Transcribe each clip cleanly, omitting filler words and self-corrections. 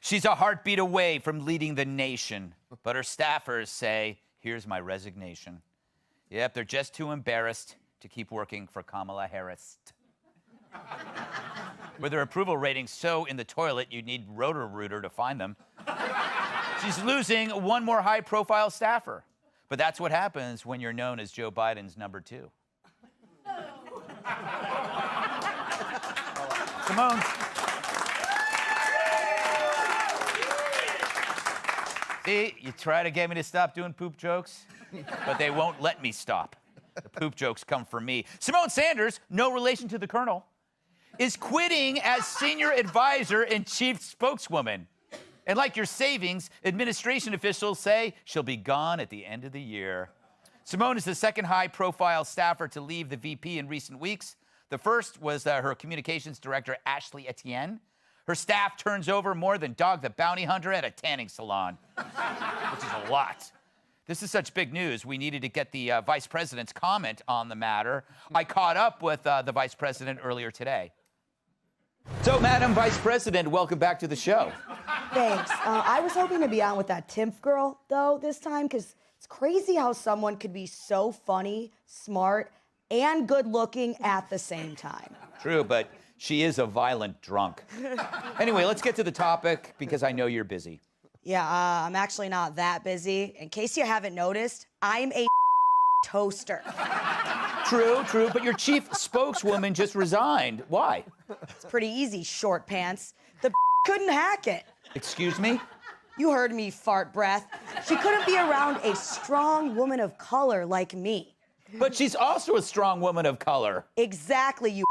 She's a heartbeat away from leading the nation, but her staffers say, here's my resignation. Yep, they're just too embarrassed to keep working for Kamala Harris. With her approval ratings so in the toilet, you'd need Roto-Rooter to find them. She's losing one more high-profile staffer. But that's what happens when you're known as Joe Biden's number 2. Simone. See, you try to get me to stop doing poop jokes, but they won't let me stop. The poop jokes come from me. Simone Sanders, no relation to the Colonel, is quitting as senior advisor and chief spokeswoman. And like your savings, administration officials say she'll be gone at the end of the year. Simone is the second high-profile staffer to leave the VP in recent weeks. The first was her communications director, Ashley Etienne. Her staff turns over more than Dog the Bounty Hunter at a tanning salon, which is a lot. This is such big news, we needed to get the vice president's comment on the matter. I caught up with the vice president earlier today. So, Madam Vice President, welcome back to the show. Thanks. I was hoping to be on with that Timpf girl, though, this time, because it's crazy how someone could be so funny, smart, and good-looking at the same time. True, but she is a violent drunk. Anyway, let's get to the topic, because I know you're busy. Yeah, I'm actually not that busy. In case you haven't noticed, I'm a toaster. True, but your chief spokeswoman just resigned. Why? It's pretty easy, short pants. The couldn't hack it. Excuse me? You heard me, fart breath. She couldn't be around a strong woman of color like me. But she's also a strong woman of color. Exactly, you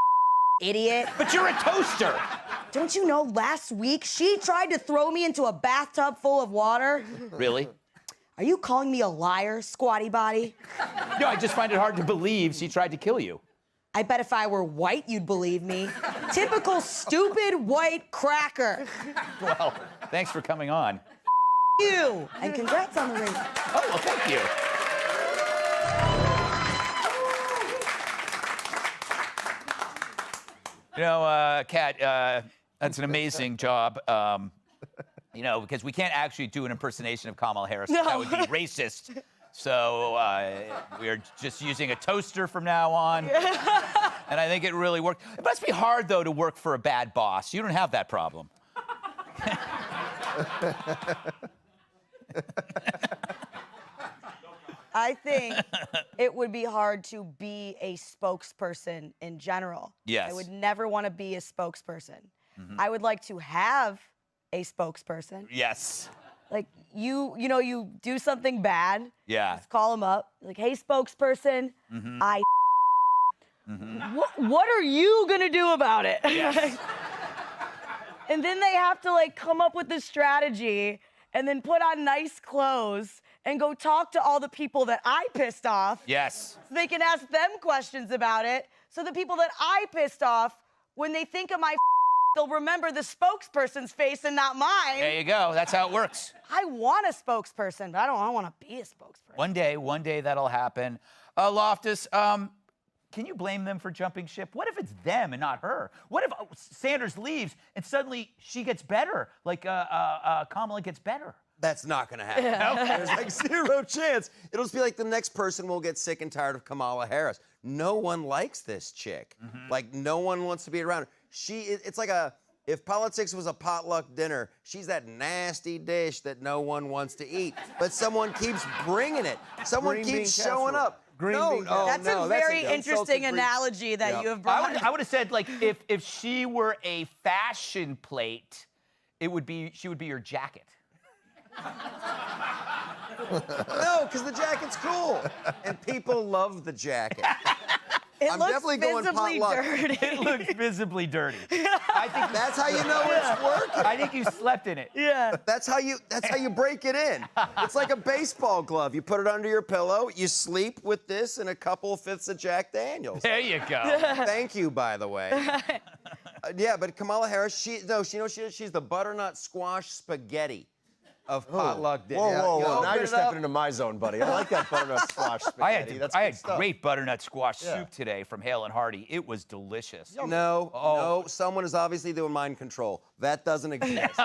idiot. But you're a toaster. Don't you know, last week, she tried to throw me into a bathtub full of water? Really? Are you calling me a liar, squatty body? No, I just find it hard to believe she tried to kill you. I bet if I were white, you'd believe me. Typical stupid white cracker. Well, thanks for coming on. You, and congrats on the ring. Oh, well, thank you. You know, Kat, that's an amazing job. You know, because we can't actually do an impersonation of Kamala Harris. No. That would be racist. So we are just using a toaster from now on. And I think it really worked. It must be hard, though, to work for a bad boss. You don't have that problem. I think it would be hard to be a spokesperson in general. Yes. I would never want to be a spokesperson. I would like to have a spokesperson. Yes. Like, you know, you do something bad. Yeah. Just call them up. Like, hey, spokesperson, what are you going to do about it? Yes. And then they have to, like, come up with this strategy and then put on nice clothes and go talk to all the people that I pissed off. Yes. So they can ask them questions about it. So the people that I pissed off, when they think of my they'll remember the spokesperson's face and not mine. There you go. That's how it works. I want a spokesperson, but I don't want to be a spokesperson. One day that'll happen. Loftus, can you blame them for jumping ship? What if it's them and not her? What if Sanders leaves and suddenly she gets better, like Kamala gets better? That's not going to happen. Okay. There's like zero chance. It'll just be like the next person will get sick and tired of Kamala Harris. No one likes this chick. Like, no one wants to be around her. It's like if politics was a potluck dinner, she's that nasty dish that no one wants to eat. But someone keeps bringing it. Someone keeps showing up. That's a very interesting analogy that you have brought. I would have said, like, if she were a fashion plate, she would be your jacket. No, because the jacket's cool. And people love the jacket. It looks visibly dirty. It looks visibly dirty. I think that's how you know it's working. I think you slept in it. Yeah. That's how you break it in. It's like a baseball glove. You put it under your pillow, you sleep with this and a couple fifths of Jack Daniels. There you go. Thank you, by the way. Yeah, but Kamala Harris, she's the butternut squash spaghetti of potluck dinner. Whoa. Now you're stepping into my zone, buddy. I like that butternut squash spaghetti. I had great butternut squash soup today from Hale and Hardy. It was delicious. No, someone is obviously doing mind control. That doesn't exist.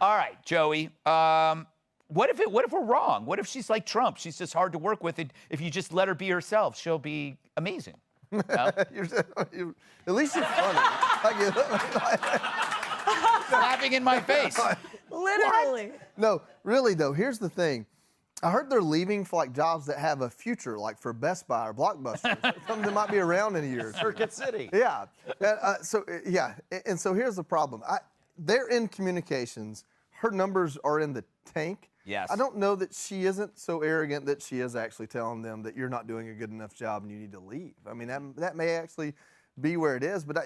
All right, Joey. What if we're wrong? What if she's like Trump? She's just hard to work with. If you just let her be herself, she'll be amazing. No? At least you're funny. Laughing in my face. Literally. No, really though. Here's the thing. I heard they're leaving for like jobs that have a future, like for Best Buy or Blockbuster, something that might be around in a year. Circuit City. Yeah. And so here's the problem. They're in communications. Her numbers are in the tank. Yes. I don't know that she isn't so arrogant that she is actually telling them that you're not doing a good enough job and you need to leave. I mean, that may actually be where it is. But,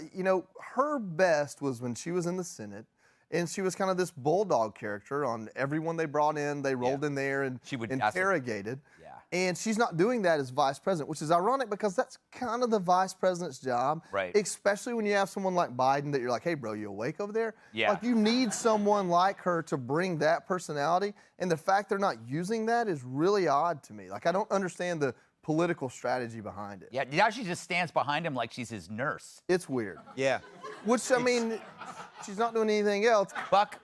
her best was when she was in the Senate. And she was kind of this bulldog character on everyone they brought in. They rolled in there and she would interrogated. Yeah. And she's not doing that as vice president, which is ironic because that's kind of the vice president's job. Right. Especially when you have someone like Biden that you're like, hey, bro, you awake over there? Yeah. Like, you need someone like her to bring that personality. And the fact they're not using that is really odd to me. Like, I don't understand the political strategy behind it. Yeah, now she just stands behind him like she's his nurse. It's weird. Yeah. Which, I mean, she's not doing anything else. Buck,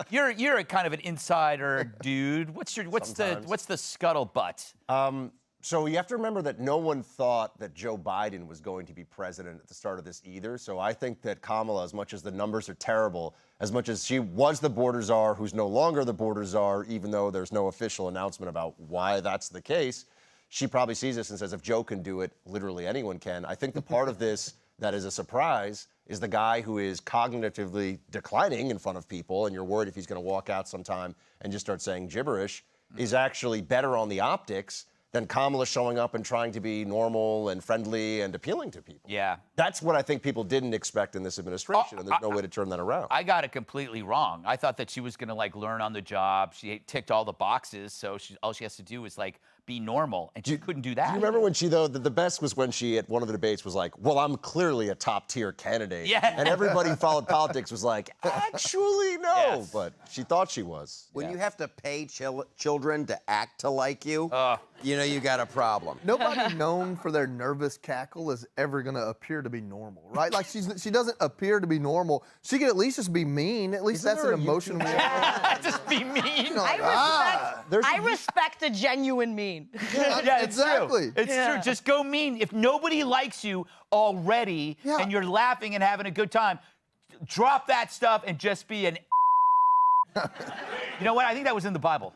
you're a kind of an insider dude. What's the scuttlebutt? So you have to remember that no one thought that Joe Biden was going to be president at the start of this either. So I think that Kamala, as much as the numbers are terrible, as much as she was the border czar, who's no longer the border czar, even though there's no official announcement about why that's the case, she probably sees this and says, if Joe can do it, literally anyone can. I think the part of this that is a surprise is the guy who is cognitively declining in front of people, and you're worried if he's going to walk out sometime and just start saying gibberish, is actually better on the optics than Kamala showing up and trying to be normal and friendly and appealing to people. Yeah. That's what I think people didn't expect in this administration, and there's no way to turn that around. I got it completely wrong. I thought that she was going to like learn on the job. She ticked all the boxes, so all she has to do is like be normal, and she couldn't do that. Do you remember when she, though, the best was when she, at one of the debates, was like, well, I'm clearly a top-tier candidate. Yeah. And everybody who followed politics was like, actually, no. Yes. But she thought she was. When you have to pay children to act to like you, you got a problem. Nobody known for their nervous cackle is ever going to appear to be normal, right? Like, she doesn't appear to be normal. She can at least just be mean. At least Isn't that's there an a emotion we have. Just be mean. I respect a genuine mean. Yeah, it's exactly. True. It's true. Just go mean. If nobody likes you already and you're laughing and having a good time, drop that stuff and just be an. You know what? I think that was in the Bible.